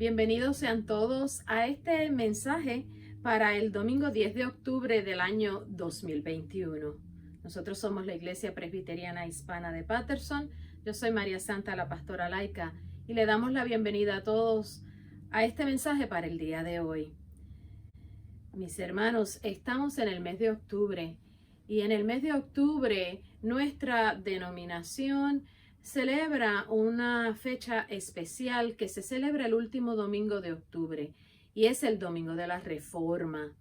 Bienvenidos sean todos a este mensaje para el domingo 10 de octubre del año 2021. Nosotros somos la Iglesia Presbiteriana Hispana de Patterson. Yo soy María Santa, la pastora laica, y le damos la bienvenida a todos a este mensaje para el día de hoy. Mis hermanos, estamos en el mes de octubre y en el mes de octubre nuestra denominación celebra una fecha especial que se celebra el último domingo de octubre y es el Domingo de la Reforma.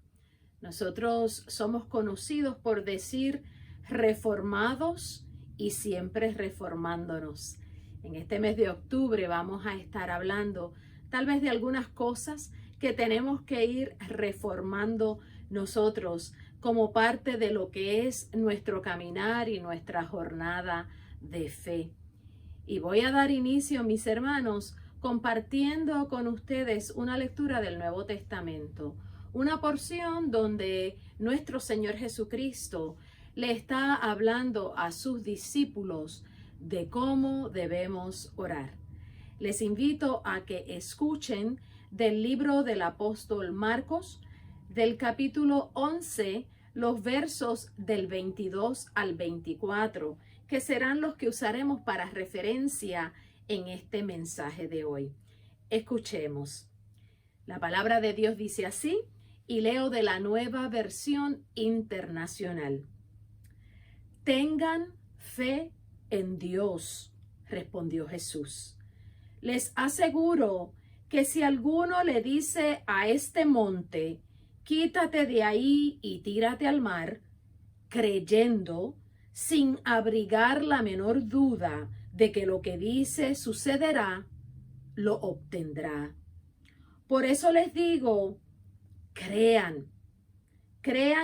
Nosotros somos conocidos por decir reformados y siempre reformándonos. En este mes de octubre vamos a estar hablando tal vez de algunas cosas que tenemos que ir reformando nosotros como parte de lo que es nuestro caminar y nuestra jornada de fe. Y voy a dar inicio, mis hermanos, compartiendo con ustedes una lectura del Nuevo Testamento, una porción donde nuestro Señor Jesucristo le está hablando a sus discípulos de cómo debemos orar. Les invito a que escuchen del libro del apóstol Marcos, del capítulo 11, los versos del 22 al 24, que serán los que usaremos para referencia en este mensaje de hoy. Escuchemos. La palabra de Dios dice así, y leo de la Nueva Versión Internacional. Tengan fe en Dios, respondió Jesús. Les aseguro que si alguno le dice a este monte, quítate de ahí y tírate al mar, creyendo, sin abrigar la menor duda de que lo que dice sucederá, lo obtendrá. Por eso les digo, crean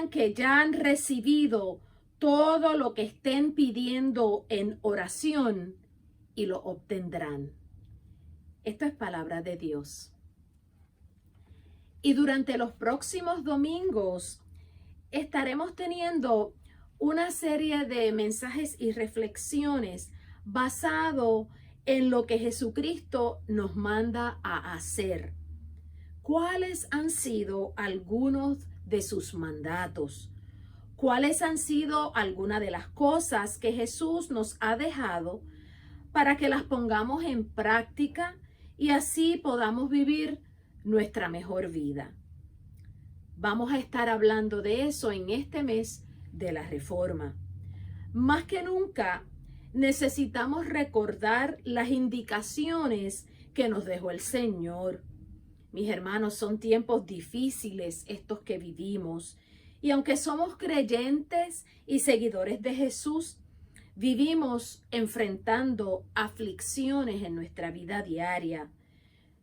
que ya han recibido todo lo que estén pidiendo en oración y lo obtendrán. Esto es palabra de Dios. Y durante los próximos domingos estaremos teniendo una serie de mensajes y reflexiones basado en lo que Jesucristo nos manda a hacer. ¿Cuáles han sido algunos de sus mandatos? ¿Cuáles han sido algunas de las cosas que Jesús nos ha dejado para que las pongamos en práctica y así podamos vivir nuestra mejor vida? Vamos a estar hablando de eso en este mes de la Reforma. Más que nunca necesitamos recordar las indicaciones que nos dejó el Señor. Mis hermanos, son tiempos difíciles estos que vivimos, y aunque somos creyentes y seguidores de Jesús, vivimos enfrentando aflicciones en nuestra vida diaria.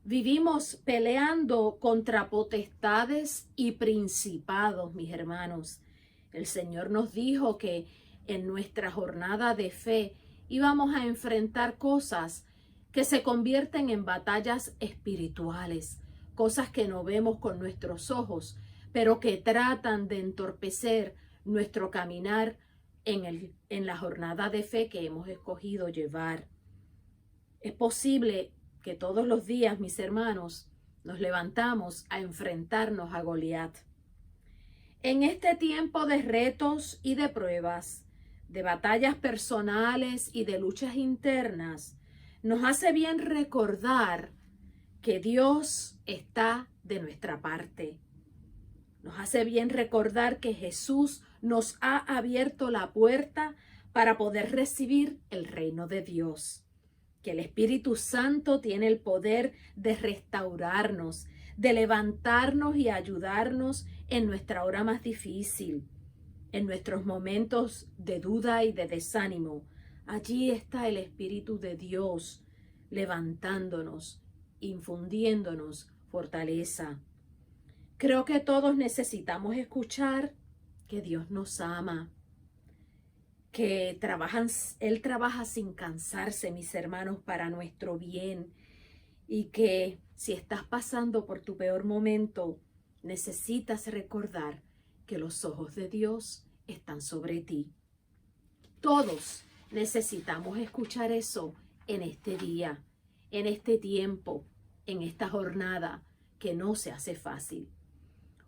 Vivimos peleando contra potestades y principados, mis hermanos. El Señor nos dijo que en nuestra jornada de fe íbamos a enfrentar cosas que se convierten en batallas espirituales, cosas que no vemos con nuestros ojos, pero que tratan de entorpecer nuestro caminar en la jornada de fe que hemos escogido llevar. Es posible que todos los días, mis hermanos, nos levantamos a enfrentarnos a Goliat. En este tiempo de retos y de pruebas, de batallas personales y de luchas internas, nos hace bien recordar que Dios está de nuestra parte. Nos hace bien recordar que Jesús nos ha abierto la puerta para poder recibir el reino de Dios. Que el Espíritu Santo tiene el poder de restaurarnos, de levantarnos y ayudarnos en nuestra hora más difícil, en nuestros momentos de duda y de desánimo. Allí está el Espíritu de Dios levantándonos, infundiéndonos fortaleza. Creo que todos necesitamos escuchar que Dios nos ama, que Él trabaja sin cansarse, mis hermanos, para nuestro bien, y que si estás pasando por tu peor momento, necesitas recordar que los ojos de Dios están sobre ti. Todos necesitamos escuchar eso en este día, en este tiempo. en esta jornada que no se hace fácil.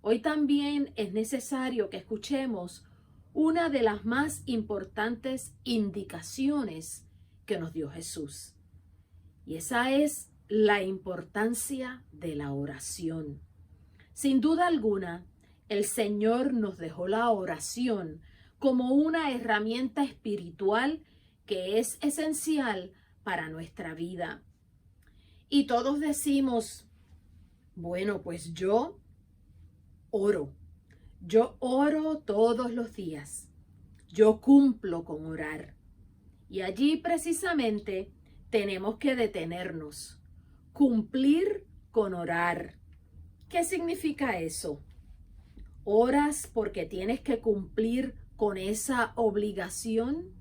Hoy también es necesario que escuchemos una de las más importantes indicaciones que nos dio Jesús. Y esa es la importancia de la oración. Sin duda alguna, el Señor nos dejó la oración como una herramienta espiritual que es esencial para nuestra vida. Y todos decimos, bueno, pues yo oro todos los días, yo cumplo con orar. Y allí precisamente tenemos que detenernos, cumplir con orar. ¿Qué significa eso? ¿Oras porque tienes que cumplir con esa obligación?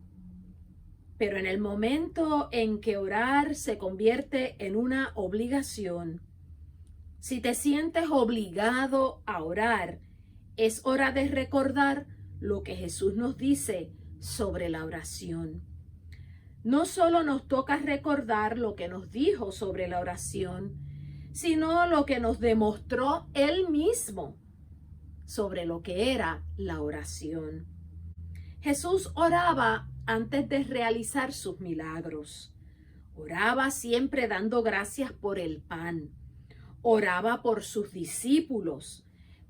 Pero en el momento en que orar se convierte en una obligación, si te sientes obligado a orar, es hora de recordar lo que Jesús nos dice sobre la oración. No solo nos toca recordar lo que nos dijo sobre la oración, sino lo que nos demostró Él mismo sobre lo que era la oración. Jesús oraba antes de realizar sus milagros. Oraba siempre dando gracias por el pan. Oraba por sus discípulos.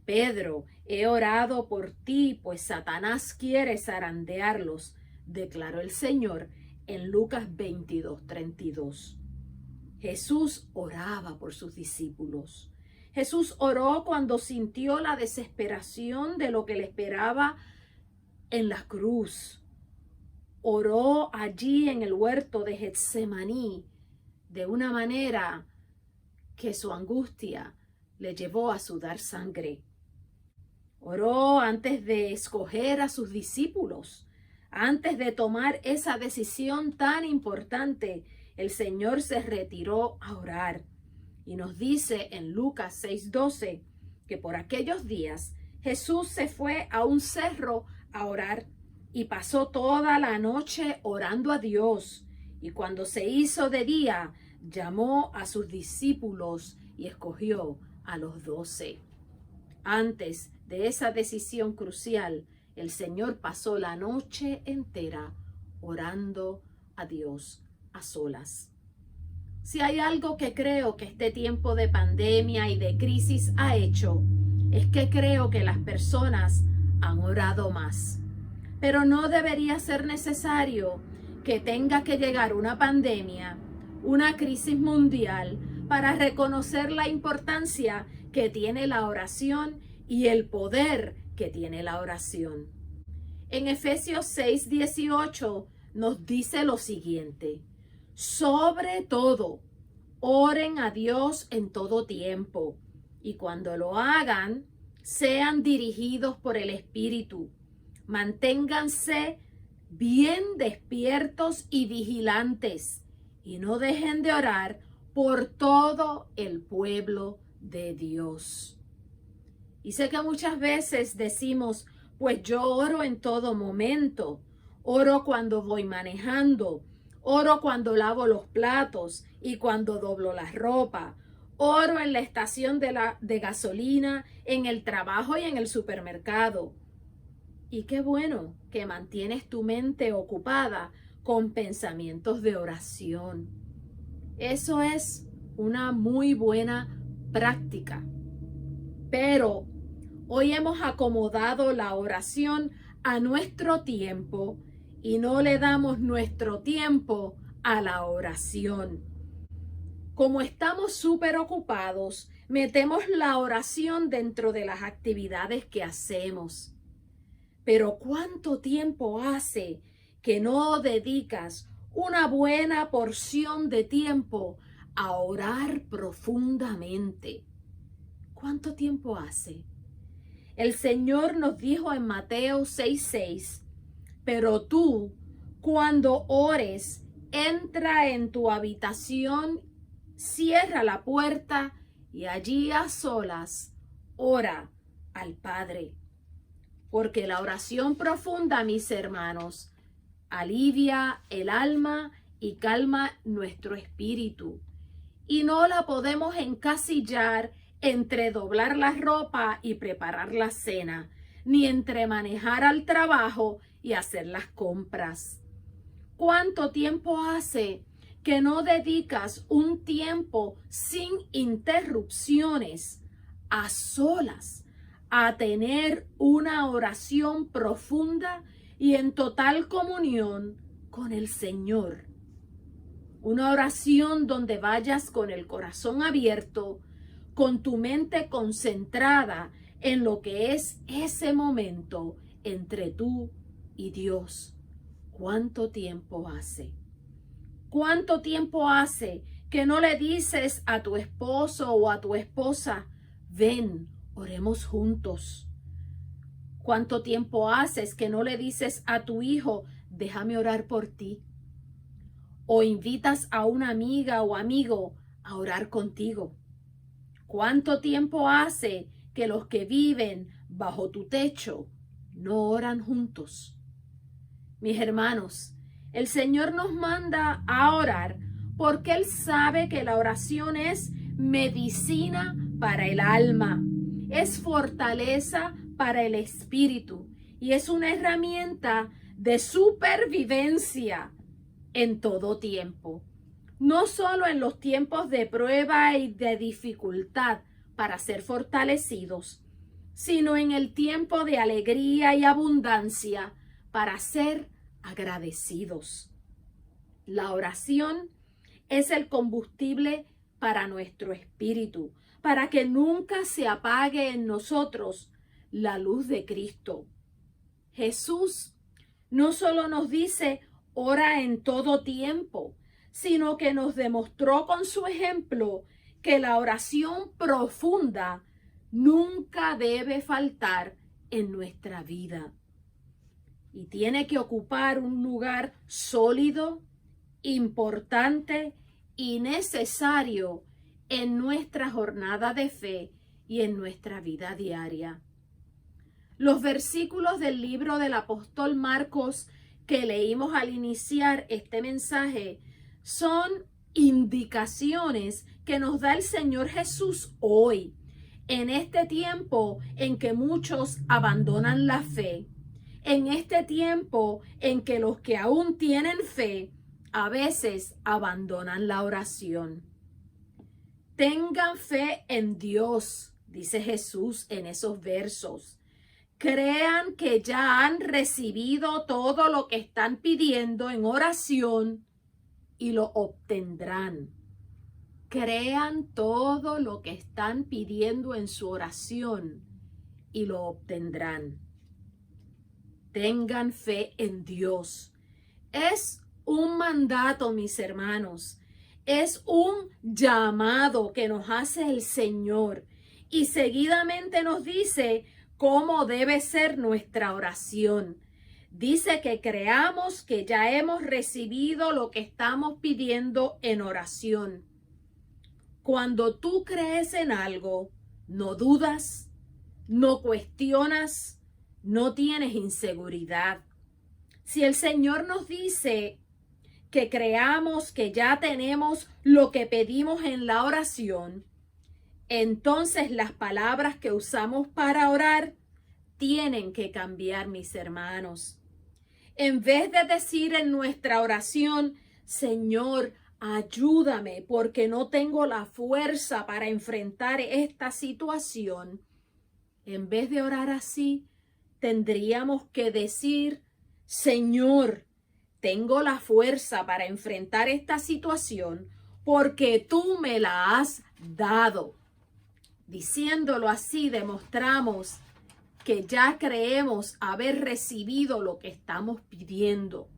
Pedro, he orado por ti, pues Satanás quiere zarandearlos, declaró el Señor en Lucas 22:32. Jesús oraba por sus discípulos. Jesús oró cuando sintió la desesperación de lo que le esperaba en la cruz. Oró allí en el huerto de Getsemaní de una manera que su angustia le llevó a sudar sangre. Oró antes de escoger a sus discípulos, antes de tomar esa decisión tan importante. El Señor se retiró a orar y nos dice en Lucas 6:12 que por aquellos días Jesús se fue a un cerro a orar y pasó toda la noche orando a Dios. Y cuando se hizo de día, llamó a sus discípulos y escogió a los 12. Antes de esa decisión crucial, el Señor pasó la noche entera orando a Dios a solas. Si hay algo que creo que este tiempo de pandemia y de crisis ha hecho, es que creo que las personas han orado más. Pero no debería ser necesario que tenga que llegar una pandemia, una crisis mundial, para reconocer la importancia que tiene la oración y el poder que tiene la oración. En Efesios 6:18 nos dice lo siguiente: sobre todo, oren a Dios en todo tiempo, y cuando lo hagan, sean dirigidos por el Espíritu. Manténganse bien despiertos y vigilantes, y no dejen de orar por todo el pueblo de Dios. Y sé que muchas veces decimos, pues yo oro en todo momento, oro cuando voy manejando, oro cuando lavo los platos y cuando doblo la ropa, oro en la estación de gasolina, en el trabajo y en el supermercado. Y qué bueno que mantienes tu mente ocupada con pensamientos de oración. Eso es una muy buena práctica. Pero hoy hemos acomodado la oración a nuestro tiempo y no le damos nuestro tiempo a la oración. Como estamos súper ocupados, metemos la oración dentro de las actividades que hacemos. Pero ¿cuánto tiempo hace que no dedicas una buena porción de tiempo a orar profundamente? ¿Cuánto tiempo hace? El Señor nos dijo en Mateo 6:6, pero tú, cuando ores, entra en tu habitación, cierra la puerta y allí a solas ora al Padre. Porque la oración profunda, mis hermanos, alivia el alma y calma nuestro espíritu. y no la podemos encasillar entre doblar la ropa y preparar la cena, ni entre manejar al trabajo y hacer las compras. ¿Cuánto tiempo hace que no dedicas un tiempo sin interrupciones, a solas, a tener una oración profunda y en total comunión con el Señor? Una oración donde vayas con el corazón abierto, con tu mente concentrada en lo que es ese momento entre tú y Dios. ¿Cuánto tiempo hace? ¿Cuánto tiempo hace que no le dices a tu esposo o a tu esposa, ven, oremos juntos? ¿Cuánto tiempo haces que no le dices a tu hijo, déjame orar por ti? O invitas a una amiga o amigo a orar contigo. ¿Cuánto tiempo hace que los que viven bajo tu techo no oran juntos? Mis hermanos, el Señor nos manda a orar porque Él sabe que la oración es medicina para el alma, es fortaleza para el espíritu y es una herramienta de supervivencia en todo tiempo. No solo en los tiempos de prueba y de dificultad para ser fortalecidos, sino en el tiempo de alegría y abundancia para ser agradecidos. La oración es el combustible para nuestro espíritu, para que nunca se apague en nosotros la luz de Cristo. Jesús no solo nos dice, ora en todo tiempo, sino que nos demostró con su ejemplo que la oración profunda nunca debe faltar en nuestra vida. Y tiene que ocupar un lugar sólido, importante y necesario en nuestra jornada de fe y en nuestra vida diaria. Los versículos del libro del apóstol Marcos que leímos al iniciar este mensaje son indicaciones que nos da el Señor Jesús hoy, en este tiempo en que muchos abandonan la fe, en este tiempo en que los que aún tienen fe a veces abandonan la oración. Tengan fe en Dios, dice Jesús en esos versos. Crean que ya han recibido todo lo que están pidiendo en oración y lo obtendrán. Crean todo lo que están pidiendo en su oración y lo obtendrán. Tengan fe en Dios. Es un mandato, mis hermanos. Es un llamado que nos hace el Señor y seguidamente nos dice cómo debe ser nuestra oración. Dice que creamos que ya hemos recibido lo que estamos pidiendo en oración. Cuando tú crees en algo, no dudas, no cuestionas, no tienes inseguridad. Si el Señor nos dice que creamos que ya tenemos lo que pedimos en la oración, entonces las palabras que usamos para orar tienen que cambiar, mis hermanos. En vez de decir en nuestra oración, Señor, ayúdame porque no tengo la fuerza para enfrentar esta situación, en vez de orar así, tendríamos que decir, Señor, tengo la fuerza para enfrentar esta situación porque tú me la has dado. Diciéndolo así, demostramos que ya creemos haber recibido lo que estamos pidiendo.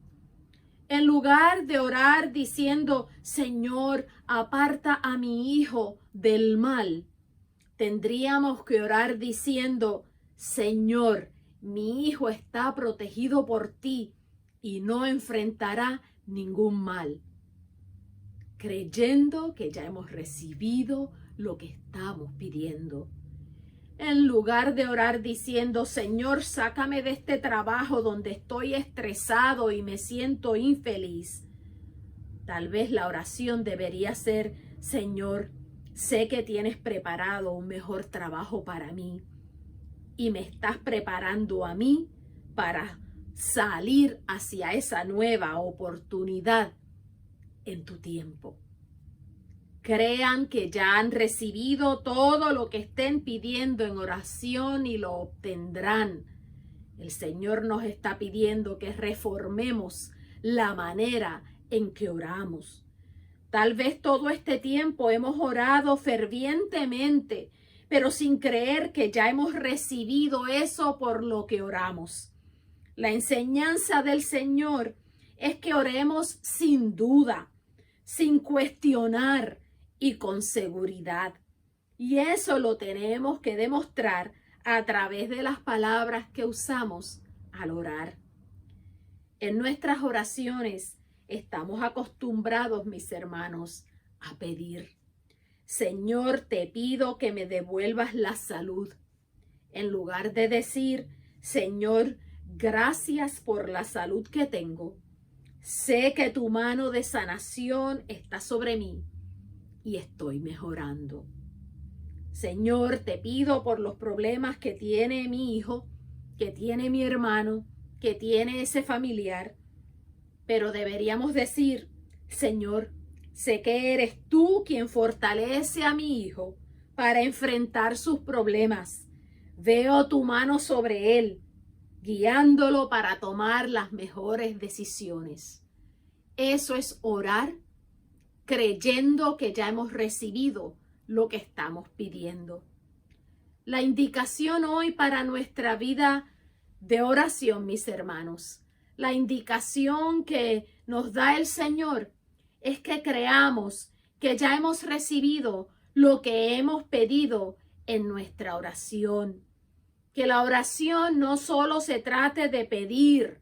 En lugar de orar diciendo, Señor, aparta a mi hijo del mal, tendríamos que orar diciendo, Señor, mi hijo está protegido por ti y no enfrentará ningún mal. Creyendo que ya hemos recibido lo que estamos pidiendo. En lugar de orar diciendo, Señor, sácame de este trabajo donde estoy estresado y me siento infeliz. Tal vez la oración debería ser, Señor, sé que tienes preparado un mejor trabajo para mí y me estás preparando a mí para salir hacia esa nueva oportunidad en tu tiempo. Crean que ya han recibido todo lo que estén pidiendo en oración y lo obtendrán. El Señor nos está pidiendo que reformemos la manera en que oramos. Tal vez todo este tiempo hemos orado fervientemente, pero sin creer que ya hemos recibido eso por lo que oramos. La enseñanza del Señor es que oremos sin duda, sin cuestionar y con seguridad. Y eso lo tenemos que demostrar a través de las palabras que usamos al orar. En nuestras oraciones estamos acostumbrados, mis hermanos, a pedir: Señor, te pido que me devuelvas la salud, en lugar de decir: Señor, gracias por la salud que tengo. Sé que tu mano de sanación está sobre mí y estoy mejorando. Señor, te pido por los problemas que tiene mi hijo, que tiene mi hermano, que tiene ese familiar. Pero deberíamos decir: Señor, sé que eres tú quien fortalece a mi hijo para enfrentar sus problemas. Veo tu mano sobre él, guiándolo para tomar las mejores decisiones. Eso es orar creyendo que ya hemos recibido lo que estamos pidiendo. La indicación hoy para nuestra vida de oración, mis hermanos, la indicación que nos da el Señor es que creamos que ya hemos recibido lo que hemos pedido en nuestra oración. Que la oración no solo se trate de pedir,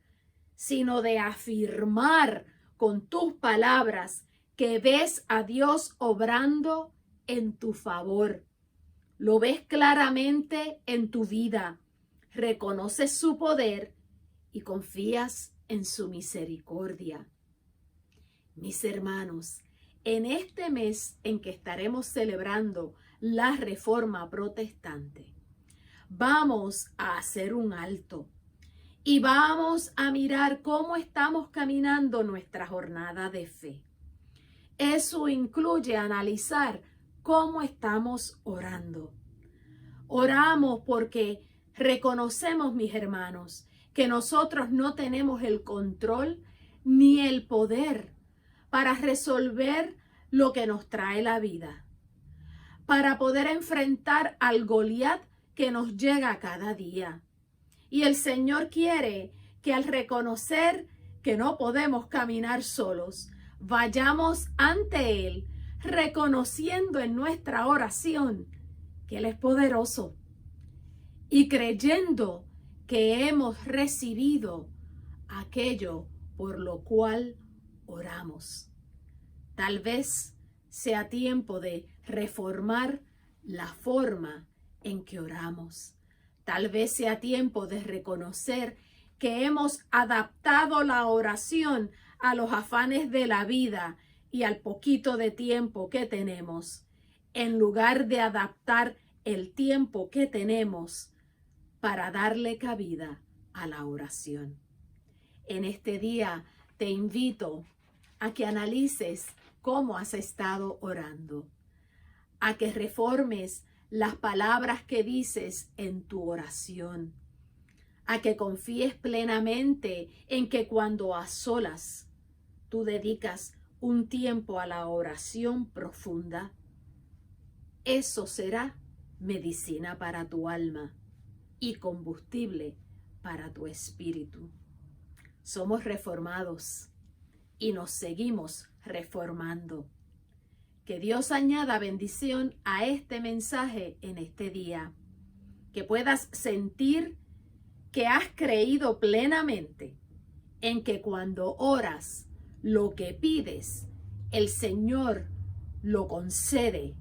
sino de afirmar con tus palabras que ves a Dios obrando en tu favor. Lo ves claramente en tu vida. Reconoces su poder y confías en su misericordia. Mis hermanos, en este mes en que estaremos celebrando la Reforma Protestante, vamos a hacer un alto y vamos a mirar cómo estamos caminando nuestra jornada de fe. Eso incluye analizar cómo estamos orando. Oramos porque reconocemos, mis hermanos, que nosotros no tenemos el control ni el poder para resolver lo que nos trae la vida, para poder enfrentar al Goliat que nos llega cada día. Y el Señor quiere que al reconocer que no podemos caminar solos, vayamos ante Él, reconociendo en nuestra oración que Él es poderoso y creyendo que hemos recibido aquello por lo cual oramos. Tal vez sea tiempo de reformar la forma en que oramos. Tal vez sea tiempo de reconocer que hemos adaptado la oración a los afanes de la vida y al poquito de tiempo que tenemos, en lugar de adaptar el tiempo que tenemos para darle cabida a la oración. En este día te invito a que analices cómo has estado orando, a que reformes las palabras que dices en tu oración, a que confíes plenamente en que cuando a solas tú dedicas un tiempo a la oración profunda, eso será medicina para tu alma y combustible para tu espíritu. Somos reformados y nos seguimos reformando. Que Dios añada bendición a este mensaje en este día. Que puedas sentir que has creído plenamente en que cuando oras, lo que pides, el Señor lo concede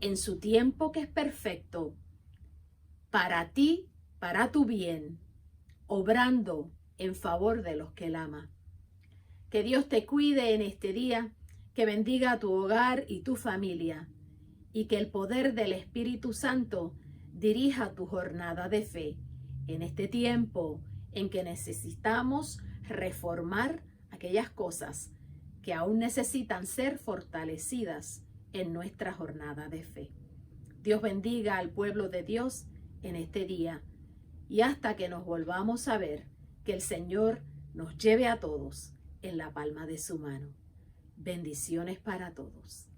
en su tiempo que es perfecto, para ti, para tu bien, obrando en favor de los que Él ama. Que Dios te cuide en este día, que bendiga tu hogar y tu familia, y que el poder del Espíritu Santo dirija tu jornada de fe en este tiempo en que necesitamos reformar aquellas cosas que aún necesitan ser fortalecidas en nuestra jornada de fe. Dios bendiga al pueblo de Dios en este día, y hasta que nos volvamos a ver, que el Señor nos lleve a todos en la palma de su mano. Bendiciones para todos.